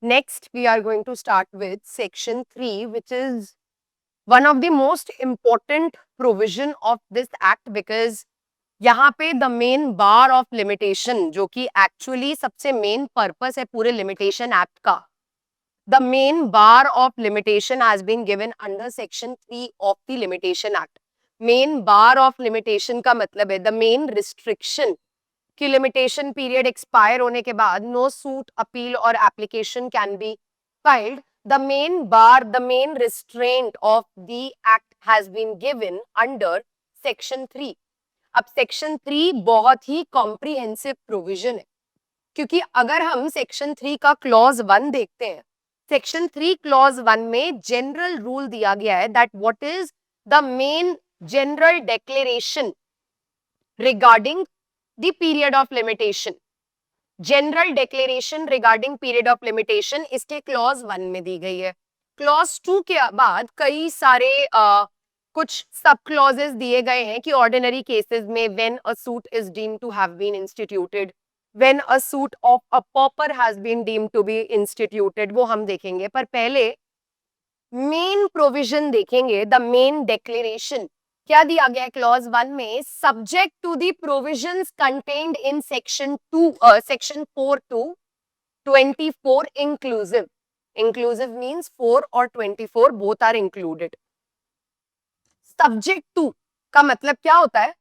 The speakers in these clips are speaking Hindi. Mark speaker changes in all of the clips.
Speaker 1: Next, we are going to start with section 3, which is one of the most important provision of this act because यहाँ पे the main bar of limitation जो कि एक्चुअली सबसे मेन पर्पस है पूरे लिमिटेशन एक्ट का, the main bar of limitation has been given under section 3 of the limitation act. Main bar of limitation का मतलब है द मेन रिस्ट्रिक्शन कि लिमिटेशन पीरियड एक्सपायर होने के बाद नो सूट अपील और application can be filed. The main bar, the main restraint of the act has been given under section 3. अब सेक्शन 3 बहुत ही कॉम्प्रिहेंसिव प्रोविजन है क्योंकि अगर हम सेक्शन 3 का क्लॉज 1 देखते हैं, सेक्शन 3 क्लॉज 1 में जनरल रूल दिया गया है that what is the main general declaration regarding the period of limitation. General declaration regarding period of limitation इसके क्लॉज 1 में दी गई है. क्लॉज 2 के बाद कई सारे कुछ सब क्लॉजेस दिए गए हैं कि ऑर्डिनरी केसेस में when a suit is deemed to have been instituted, when a suit of a pauper has been deemed to be instituted, वो हम देखेंगे. पर पहले मेन प्रोविजन देखेंगे, द मेन डिक्लेरेशन. क्या दिया गया है क्लॉज 1 में? Subject to the provisions contained in section 4 to 24 inclusive. Inclusive means 4 और 24 both are included. Subject to का मतलब क्या होता है?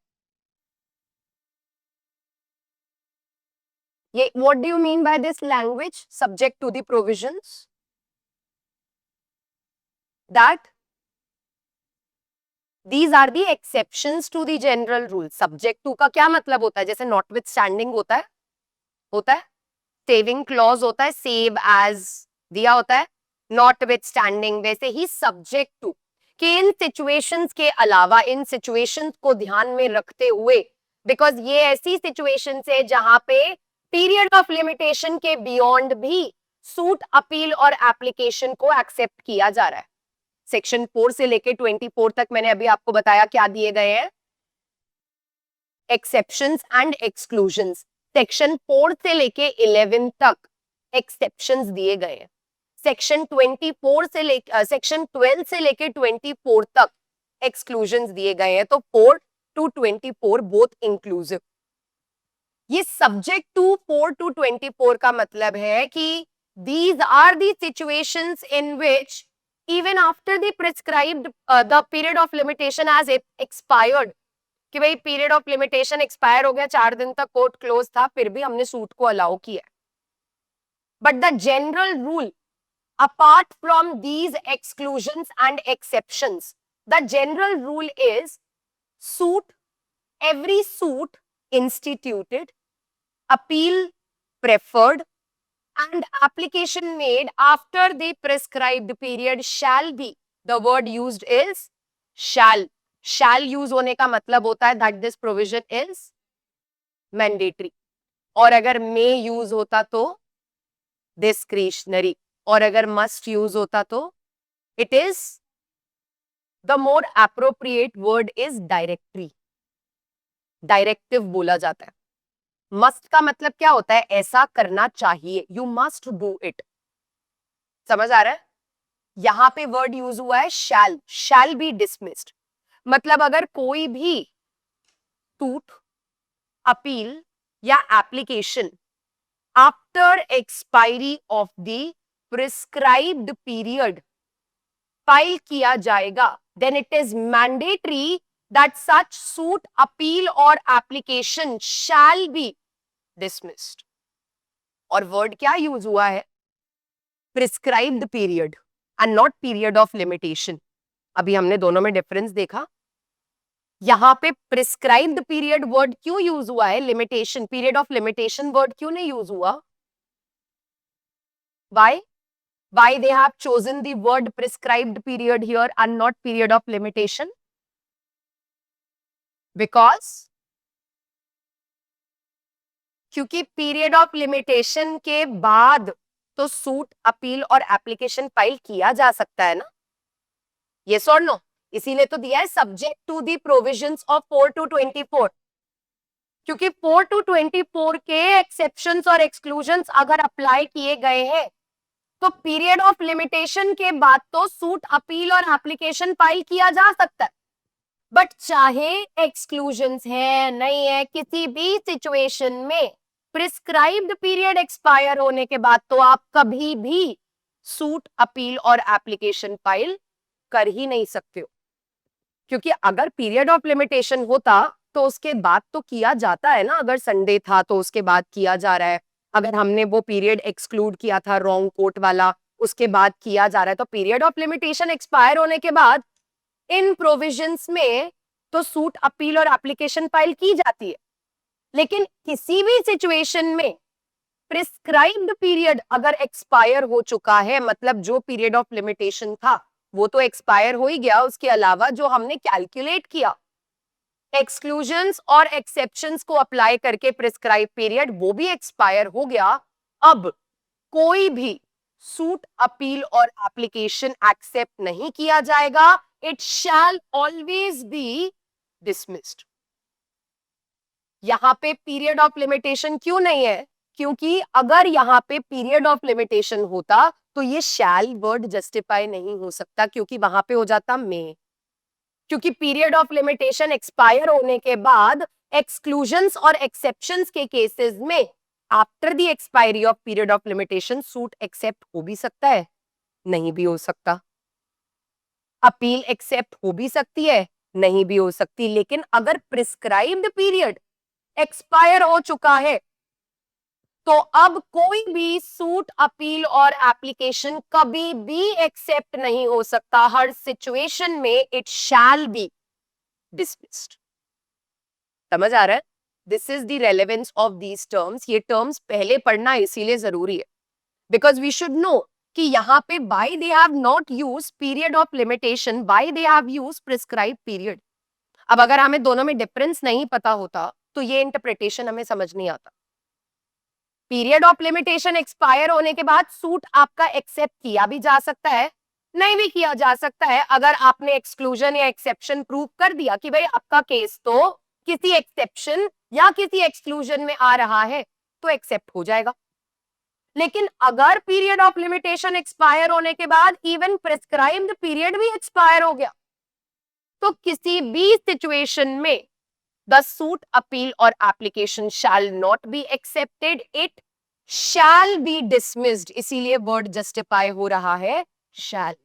Speaker 1: ये what do you mean by this language subject to the provisions? That these are the exceptions to the general rule. subject to का क्या मतलब होता है? जैसे notwithstanding होता है saving clause होता है, save as दिया होता है, notwithstanding वैसे ही subject to कि इन situations के अलावा, इन situations को ध्यान में रखते हुए, because ये ऐसी situations है जहां पे period of limitation के beyond भी सूट अपील और एप्लीकेशन को एक्सेप्ट किया जा रहा है. सेक्शन 4 से लेके 24 तक मैंने अभी आपको बताया क्या दिए गए हैं, एक्सेप्शंस एंड एक्सक्लूजन्स. सेक्शन 4 से लेके 11 तक एक्सेप्शंस दिए गए हैं. सेक्शन 24 से लेके सेक्शन 12 से लेके 24 तक एक्सक्लूजन्स दिए गए हैं. तो 4 टू 24 बोथ इंक्लूसिव. ये सब्जेक्ट टू 4 टू 24 का मतलब है कि these are the situations in which even after the prescribed the period of limitation has expired, कि भाई पीरियड ऑफ लिमिटेशन एक्सपायर हो गया, 4 दिन तक कोर्ट क्लोज था, फिर भी हमने सूट को अलाउ किया. But the general rule apart from these exclusions and exceptions, the general rule is suit, every suit instituted, appeal preferred and application made after the prescribed period shall be, the word used is shall use होने का मतलब होता है that this provision is mandatory, और अगर may use होता तो discretionary, और अगर must use होता तो it is, the more appropriate word is directory, directive बोला जाता है. मस्ट का मतलब क्या होता है? ऐसा करना चाहिए, यू मस्ट डू इट. समझ आ रहा है? यहां पे वर्ड यूज हुआ है शैल बी डिसमिस्ड. मतलब अगर कोई भी सूट, अपील या application after expiry of the prescribed period file किया जाएगा, then it is mandatory that such suit, appeal or application shall be dismissed. और वर्ड क्या यूज हुआ है? Prescribed period and not period of limitation. अभी हमने दोनों में डिफरेंस देखा. यहां पे प्रिस्क्राइब्ड पीरियड वर्ड क्यों यूज हुआ है? Limitation, period of limitation word क्यों नहीं यूज हुआ? why they have chosen the word prescribed period here and not period of limitation? Because क्योंकि पीरियड ऑफ लिमिटेशन के बाद तो सूट, अपील और एप्लीकेशन फाइल किया जा सकता है ना. यस और नो? इसीलिए तो दिया है subject to the provisions of 4 to 24, क्योंकि 4 टू 24 के एक्सेप्शंस और एक्सक्लूजन्स अगर अप्लाई किए गए हैं तो पीरियड ऑफ लिमिटेशन के बाद तो सूट अपील और एप्लीकेशन फाइल किया जा सकता है, बट चाहे एक्सक्लूजन्स है नहीं है, किसी भी सिचुएशन में प्रिस्क्राइब्ड पीरियड एक्सपायर होने के बाद तो आप कभी भी सूट अपील और एप्लीकेशन फाइल कर ही नहीं सकते हो, क्योंकि अगर पीरियड ऑफ लिमिटेशन होता तो उसके बाद तो किया जाता है ना। अगर संडे था तो उसके बाद किया जा रहा है, अगर हमने वो पीरियड एक्सक्लूड किया था रॉन्ग कोट वाला, उसके बाद किया जा रहा है। तो पीरियड ऑफ लिमिटेशन एक्सपायर होने के बाद इन प्रोविजंस में तो सूट अपील और एप्लीकेशन फाइल की जाती है, लेकिन किसी भी सिचुएशन में प्रिस्क्राइब्ड पीरियड अगर एक्सपायर हो चुका है, मतलब जो पीरियड ऑफ लिमिटेशन था वो तो एक्सपायर हो ही गया, उसके अलावा जो हमने कैलकुलेट किया एक्सक्लूजन्स और एक्सेप्शंस को अप्लाई करके प्रिस्क्राइब पीरियड, वो भी एक्सपायर हो गया। अब कोई भी सूट अपील और एप्लीकेशन एक्सेप्ट नहीं किया जाएगा, it shall always be dismissed. यहां पे पीरियड ऑफ लिमिटेशन क्यों नहीं है? क्योंकि अगर यहां पे पीरियड ऑफ लिमिटेशन होता तो ये शैल वर्ड जस्टिफाई नहीं हो सकता, क्योंकि वहां पे हो जाता मे। क्योंकि पीरियड ऑफ लिमिटेशन एक्सपायर होने के बाद एक्सक्लूजन्स और एक्सेप्शंस के केसेस में after the expiry of period of limitation suit accept हो भी सकता है, नहीं भी हो सकता। अपील एक्सेप्ट हो भी सकती है, नहीं भी हो सकती। लेकिन अगर प्रिस्क्राइब्ड पीरियड एक्सपायर हो चुका है तो अब कोई भी सूट अपील और एप्लीकेशन कभी भी एक्सेप्ट नहीं हो सकता। हर सिचुएशन में इट शैल बी डिसमिस्ड। समझ आ रहा है? This is the relevance of these terms. ये टर्म्स पहले पढ़ना इसीलिए जरूरी है, बिकॉज वी शुड नो कि यहाँ पे by they have not use period of limitation, by they have use prescribe period. अब अगर हमें दोनों में डिफरेंस नहीं पता होता तो ये इंटरप्रिटेशन हमें समझ नहीं आता। पीरियड ऑफ लिमिटेशन एक्सपायर होने के बाद सूट आपका एक्सेप्ट किया भी जा सकता है, नहीं भी किया जा सकता है। अगर आपने एक्सक्लूजन या एक्सेप्शन प्रूव कर दिया कि भाई आपका केस तो किसी एक्सेप्शन या किसी एक्सक्लूजन में आ रहा है, तो एक्सेप्ट हो जाएगा। लेकिन अगर पीरियड ऑफ लिमिटेशन एक्सपायर होने के बाद इवन प्रिस्क्राइब्ड पीरियड भी एक्सपायर हो गया, तो किसी भी सिचुएशन में the suit appeal or application shall not be accepted, it shall be dismissed। इसीलिए word justify हो रहा है shall।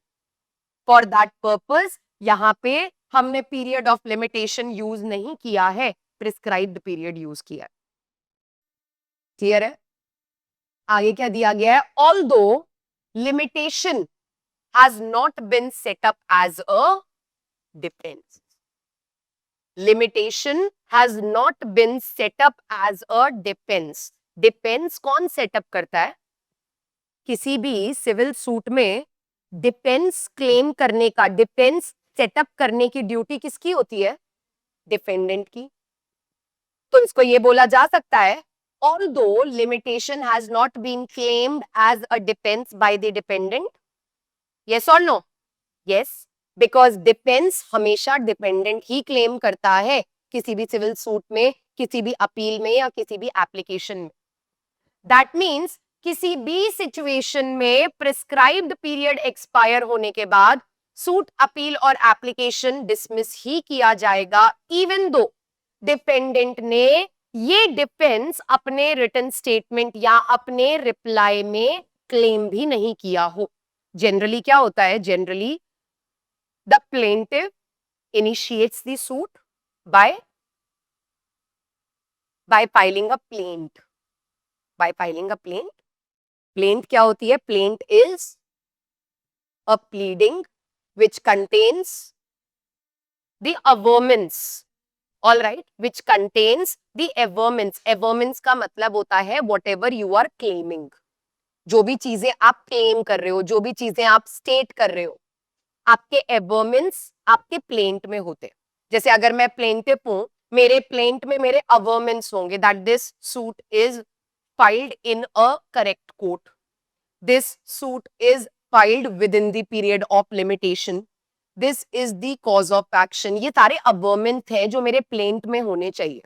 Speaker 1: For that purpose यहां पे हमने period of limitation use नहीं किया है, prescribed period use किया है। क्लियर है? आगे क्या दिया गया है? Although limitation has not been set up as a defense, limitation has not been set up as a defense। Defence कौन सेटअप करता है? किसी भी सिविल सूट में डिफेंस क्लेम करने का, डिफेंस सेटअप करने की ड्यूटी किसकी होती है? डिफेंडेंट की। तो इसको ये बोला जा सकता है, although limitation has not been claimed as a defense by the defendant, yes or no? yes, because defence हमेशा डिपेंडेंट ही क्लेम करता है किसी भी सिविल सूट में, किसी भी अपील में या किसी भी एप्लीकेशन में। दैट मीन्स किसी भी सिचुएशन में प्रिस्क्राइब्ड पीरियड एक्सपायर होने के बाद सूट अपील और एप्लीकेशन डिसमिस ही किया जाएगा, इवन दो डिपेंडेंट ने ये डिफेंस अपने रिटन स्टेटमेंट या अपने रिप्लाई में क्लेम भी नहीं किया हो। जनरली क्या होता है? Generally the plaintiff initiates the suit by filing a plaint, by filing a plaint। plaint क्या होती है? plaint is a pleading which contains the averments, all right, which contains the averments। averments का मतलब होता है whatever you are claiming, जो भी चीजें आप क्लेम कर रहे हो, जो भी चीजें आप स्टेट कर रहे हो, आपके एवर्मेंट्स आपके प्लेंट में होते। जैसे अगर मैं प्लेंटिव हूं, मेरे प्लेंट में मेरे अवर्मेंट्स होंगे, that this suit is filed in a correct court, this suit is filed with in the period of limitation, this is the cause of action. ये सारे अवर्मेंट है जो मेरे प्लेंट में होने चाहिए।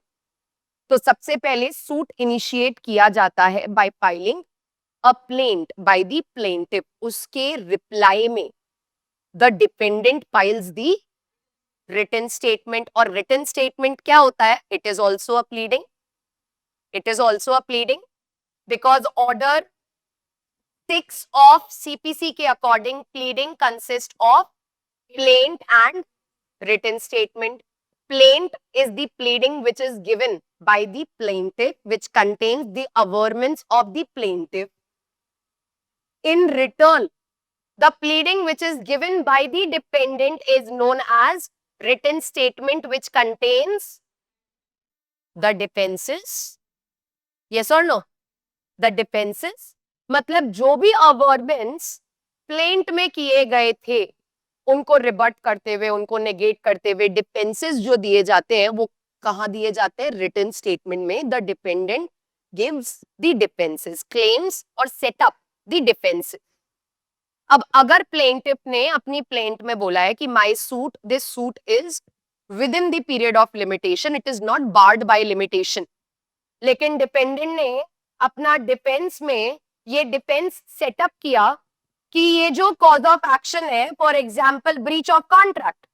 Speaker 1: तो सबसे पहले सूट इनिशिएट किया जाता है by filing a plaint by the plaintiff, उसके रिप्लाई में the defendant files the written statement. और रिटन स्टेटमेंट क्या होता है? It is also a pleading. It is also a pleading because order 6 of CPC के according pleading consist of plaint and written statement. Plaint is the pleading which is given by the plaintiff, which contains the averments of the plaintiff. In return, the pleading which is given by the defendant is known as written statement, which contains the defenses. Yes or no? The defenses. मतलब जो भी अवर्मेंट्स प्लेंट में किए गए थे उनको रिबट करते हुए, उनको नेगेट करते हुए डिफेंसेस जो दिए जाते हैं वो कहाँ दिए जाते हैं? रिटन स्टेटमेंट में. The dependent gives the defences, claims और सेटअप द डिफेंसेस. अब अगर प्लेंटिफ ने अपनी प्लेंट में बोला है कि my suit, this suit is with in the period of limitation, it is not board by limitation, लेकिन डिपेंडेंट ने अपना डिफेंस में ये डिफेंस सेटअप किया कि ये जो कॉज ऑफ एक्शन है, for example breach of contract,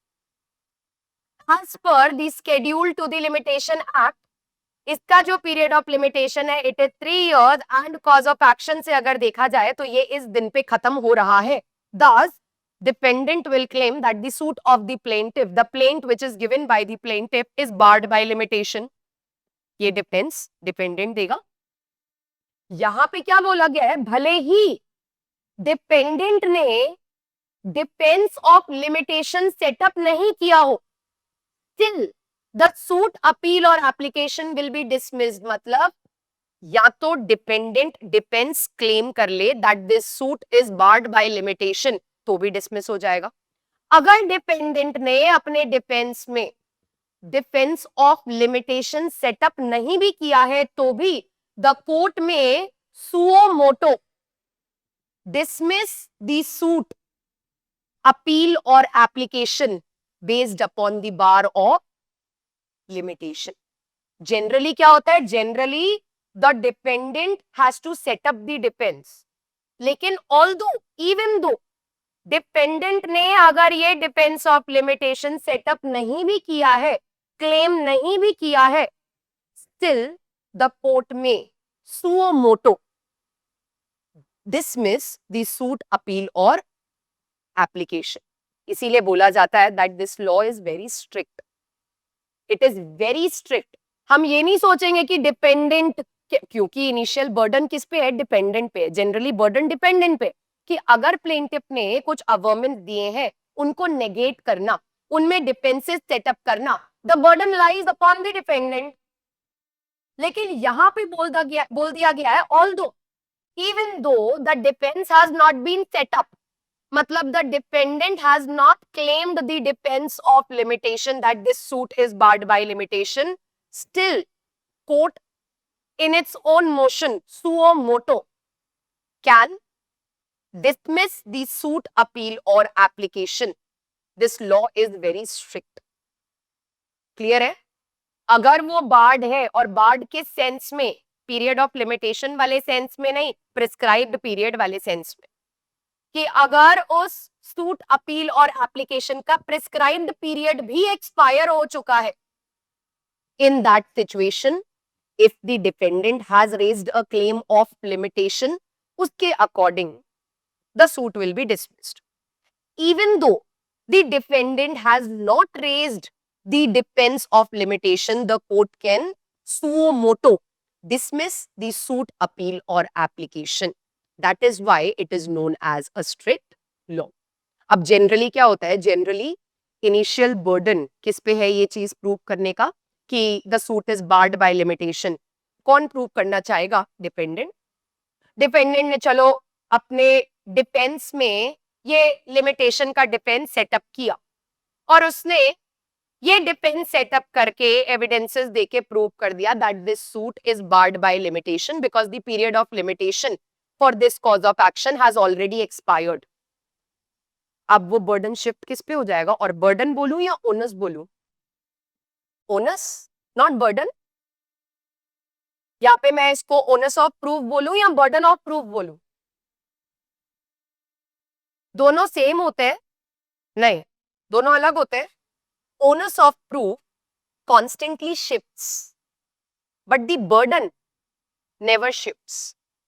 Speaker 1: as per the schedule to the limitation act, इसका जो पीरियड ऑफ लिमिटेशन है it is 3 years and cause of action से अगर देखा जाए तो ये इस दिन पे खत्म हो रहा है. Thus, defendant will claim that the suit of the plaintiff, the plaint which is given by the plaintiff, is barred by limitation. ये डिफेंस डिपेंडेंट देगा. यहां पे क्या बोला गया है? भले ही डिपेंडेंट ने डिफेंस ऑफ लिमिटेशन सेटअप नहीं किया हो, स्टिल द सूट अपील और एप्लीकेशन विल बी डिसमिस्ड. मतलब या तो डिपेंडेंट डिफेंस क्लेम कर ले that this suit is barred by limitation, तो भी डिसमिस हो जाएगा. अगर डिपेंडेंट ने अपने डिफेंस में डिफेंस ऑफ लिमिटेशन सेटअप नहीं भी किया है तो भी द कोर्ट में suo motu dismiss the suit appeal और application based upon the bar of limitation. Generally क्या होता है? Generally the dependent has to set up the defence, लेकिन ऑल्दो इवन दो डिपेंडेंट ने अगर ये डिफेंस ऑफ लिमिटेशन सेटअप नहीं भी किया है, क्लेम नहीं भी किया है, स्टिल द कोर्ट में suo motu dismiss the suit appeal और एप्लीकेशन. इसीलिए बोला जाता है that this law is very strict. It is very strict. हम ये नहीं सोचेंगे कि डिपेंडेंट, क्योंकि इनिशियल बर्डन किस पे है? डिपेंडेंट पे. जनरली बर्डन डिपेंडेंट पे, कि अगर प्लेंटिफ ने कुछ अवर्मेंट दिए हैं उनको नेगेट करना, उनमें डिफेंसेस सेटअप करना, the burden lies upon the dependent. लेकिन यहां पे बोल दिया गया है although even though the defence has not been set up, मतलब the dependent has not claimed the defence of limitation that this suit is barred by limitation, still court in its own motion suo moto can dismiss the suit appeal or application. This law is very strict. Clear है? अगर वो बार्ड है, और बार्ड के सेंस में पीरियड ऑफ लिमिटेशन वाले सेंस में नहीं, प्रिस्क्राइब्ड पीरियड वाले सेंस में, कि अगर उस सूट अपील और एप्लीकेशन का प्रिस्क्राइब्ड पीरियड भी एक्सपायर हो चुका है, in that situation if the defendant has raised a claim of limitation, उसके according the suit will be dismissed. Even though the defendant has not raised the defense of limitation, the court can suo moto dismiss the suit appeal or application. That is why it is known as a strict law. अब generally क्या होता है? Generally initial burden किस पे है ये चीज प्रूव करने का कि the suit is barred by limitation? कौन प्रूव करना चाहेगा? डिपेंडेंट. डिपेंडेंट ने चलो अपने डिफेंस में ये लिमिटेशन का डिफेंस सेटअप किया, और उसने ये डिफेंस सेटअप करके एविडेंसेस देके प्रूव कर दिया that this suit is barred by limitation because the period of limitation for this cause of action has already expired. अब वो बर्डन शिफ्ट किस पे हो जाएगा? और बर्डन बोलूं या ओनस बोलूं? Onus, not burden. यहाँ पे मैं इसको ओनस ऑफ प्रूफ बोलूं या बर्डन ऑफ प्रूफ बोलूं? दोनों सेम होते हैं? नहीं, दोनों अलग होते हैं. Onus of proof constantly shifts, but the burden never shifts.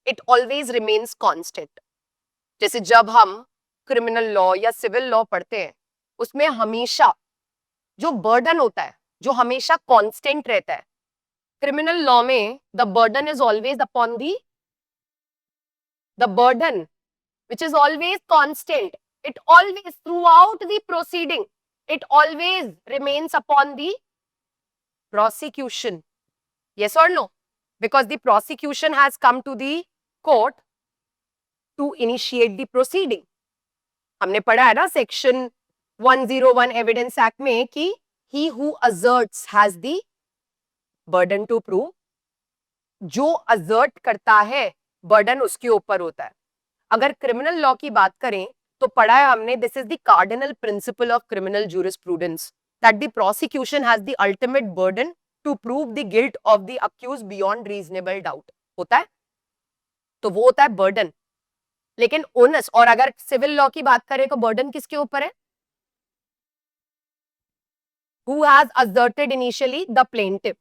Speaker 1: It always remains constant. जैसे जब हम क्रिमिनल लॉ या सिविल लॉ पढ़ते हैं, उसमें हमेशा जो बर्डन होता है, जो हमेशा कांस्टेंट रहता है, क्रिमिनल लॉ में the burden is always upon the burden which is always constant. It always throughout the proceeding, it always remains upon the prosecution. Yes or no? Because the prosecution has come to the court to initiate the proceeding. हमने पढ़ा है ना सेक्शन 101 एविडेंस एक्ट में कि he who asserts has the burden to prove. जो assert करता है बर्डन उसके ऊपर होता है. अगर क्रिमिनल लॉ की बात करें तो पढ़ा है हमने, this is the cardinal principle of criminal jurisprudence, that the prosecution has the ultimate burden to prove the guilt of the accused beyond reasonable doubt. होता है, तो वो होता है बर्डन. लेकिन ओनस, और अगर सिविल लॉ की बात करें तो बर्डन किसके ऊपर है? Who has asserted initially? The plaintiff.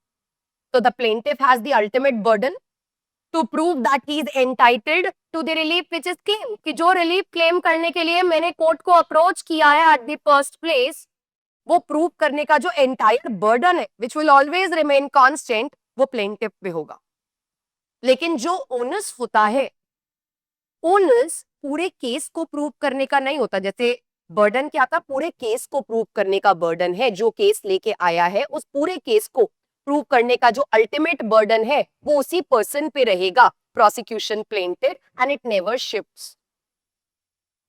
Speaker 1: तो the plaintiff has the ultimate burden to prove that he is entitled to the relief which is claimed. कि जो रिलीफ क्लेम करने के लिए मैंने कोर्ट को अप्रोच किया है at the first place, वो प्रूव करने का जो एंटायर बर्डन है which will always remain constant, वो प्लेंटिफ पे होगा. लेकिन जो ओनस होता है, ओनस पूरे केस को प्रूव करने का नहीं होता. जैसे बर्डन क्या था? पूरे केस को प्रूव करने का बर्डन है. जो केस लेके आया है उस पूरे केस को प्रूव करने का जो अल्टीमेट बर्डन है वो उसी पर्सन पे रहेगा, prosecution, plaintiff, and it never shifts.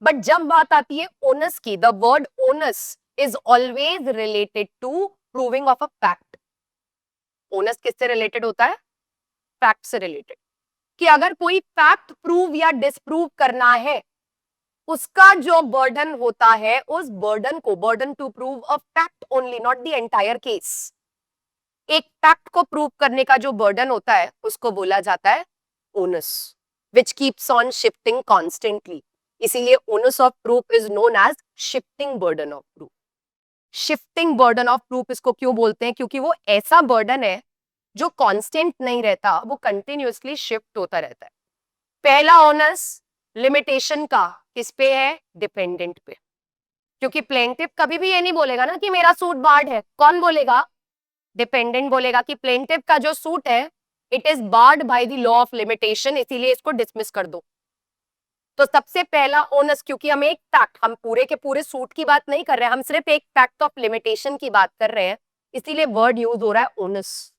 Speaker 1: But जब बात आती है ओनस की, the word onus is always related to proving of a fact. Onus किससे रिलेटेड होता है? फैक्ट से रिलेटेड. कि अगर कोई फैक्ट प्रूव या डिसप्रूव करना है, उसका जो बर्डन होता है, उस बर्डन को, burden to prove a fact only, not the entire case, एक फैक्ट को प्रूव करने का जो बर्डन होता है उसको बोला जाता है onus, which keeps on shifting constantly. इसीलिए onus of proof is known as shifting burden of proof. Shifting burden of proof इसको क्यों बोलते हैं? क्योंकि वो ऐसा बर्डन है जो कांस्टेंट नहीं रहता, वो कंटिन्यूअसली शिफ्ट होता रहता है. पहला ओनस लिमिटेशन का किस पे है? डिपेंडेंट पे. क्योंकि प्लेंटिफ कभी भी ये नहीं बोलेगा ना कि मेरा सूट बार्ड है. कौन बोलेगा? डिपेंडेंट बोलेगा कि प्लेंटिफ का जो सूट है it is barred by the law of limitation, इसीलिए इसको डिसमिस कर दो. तो सबसे पहला ओनस, क्योंकि हम एक फैक्ट, हम पूरे के पूरे सूट की बात नहीं कर रहे हैं, हम सिर्फ एक फैक्ट ऑफ लिमिटेशन की बात कर रहे हैं, इसीलिए वर्ड यूज हो रहा है ओनस.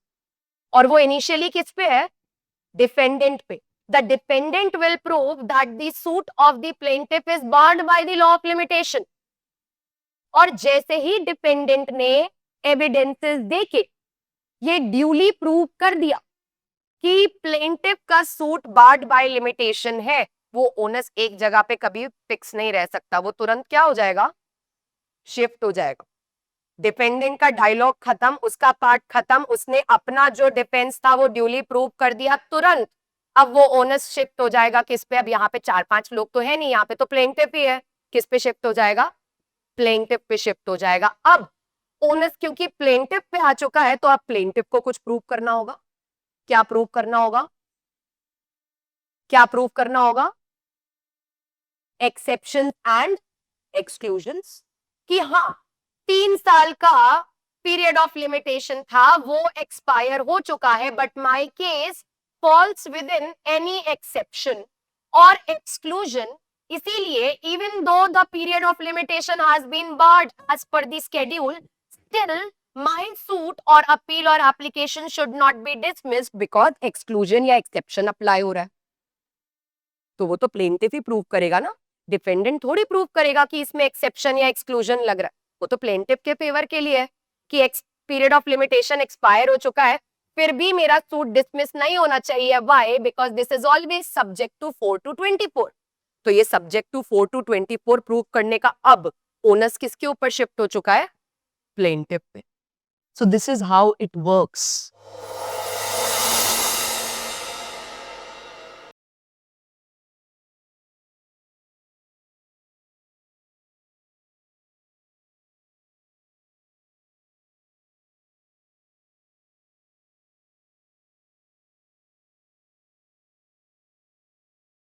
Speaker 1: और वो इनिशियली किस पे है? डिफेंडेंट पे. The dependent will prove that the suit of the plaintiff is barred by the law of limitation. और जैसे ही डिपेंडेंट ने एविडेंसेस देके ये ड्यूली प्रूव कर दिया कि प्लेंटिफ का सूट बार्ड बाय लिमिटेशन है, वो ओनस एक जगह पे कभी फिक्स नहीं रह सकता. वो तुरंत क्या हो जाएगा? शिफ्ट हो जाएगा. डिपेंडेंट का डायलॉग खत्म, उसका पार्ट खत्म, उसने अपना जो डिफेंस था वो ड्यूली प्रूव कर दिया तुरंत. अब वो ओनस शिफ्ट हो जाएगा किस पे? अब यहाँ पे 4-5 लोग तो है नहीं, यहाँ पे तो प्लेंटिफ ही है. किस पे शिफ्ट हो जाएगा? प्लेंटिफ पे शिफ्ट हो जाएगा. अब ओनस क्योंकि प्लेंटिफ पे आ चुका है तो अब प्लेंटिफ को कुछ प्रूव करना होगा. क्या प्रूव करना होगा? क्या प्रूव करना होगा? Exceptions and exclusions. कि हाँ, 3 साल का पीरियड ऑफ लिमिटेशन था, वो एक्सपायर हो चुका है, but my case falls within any exception और एक्सक्लूजन. इसीलिए even though the period of limitation has been barred as per the schedule, still my suit or appeal or application should not be dismissed because exclusion या exception apply हो रहा है. तो वो तो प्लेंटिफ ही प्रूव करेगा ना, डिफेंडेंट थोड़ी प्रूव करेगा कि इसमें एक्सेप्शन या एक्सक्लूजन लग रहा है. वो तो प्लेंटिफ के फेवर के लिए है कि पीरियड ऑफ लिमिटेशन एक्सपायर हो चुका है, फिर भी मेरा सूट डिसमिस नहीं होना चाहिए. Why? Because this is always subject to 4 to 24. तो ये सब्जेक्ट टू 4 to 24 प्रूव करने का अब ओनस किसके ऊपर शिफ्ट हो चुका है? प्लेंटिफ पे. So this is how it works.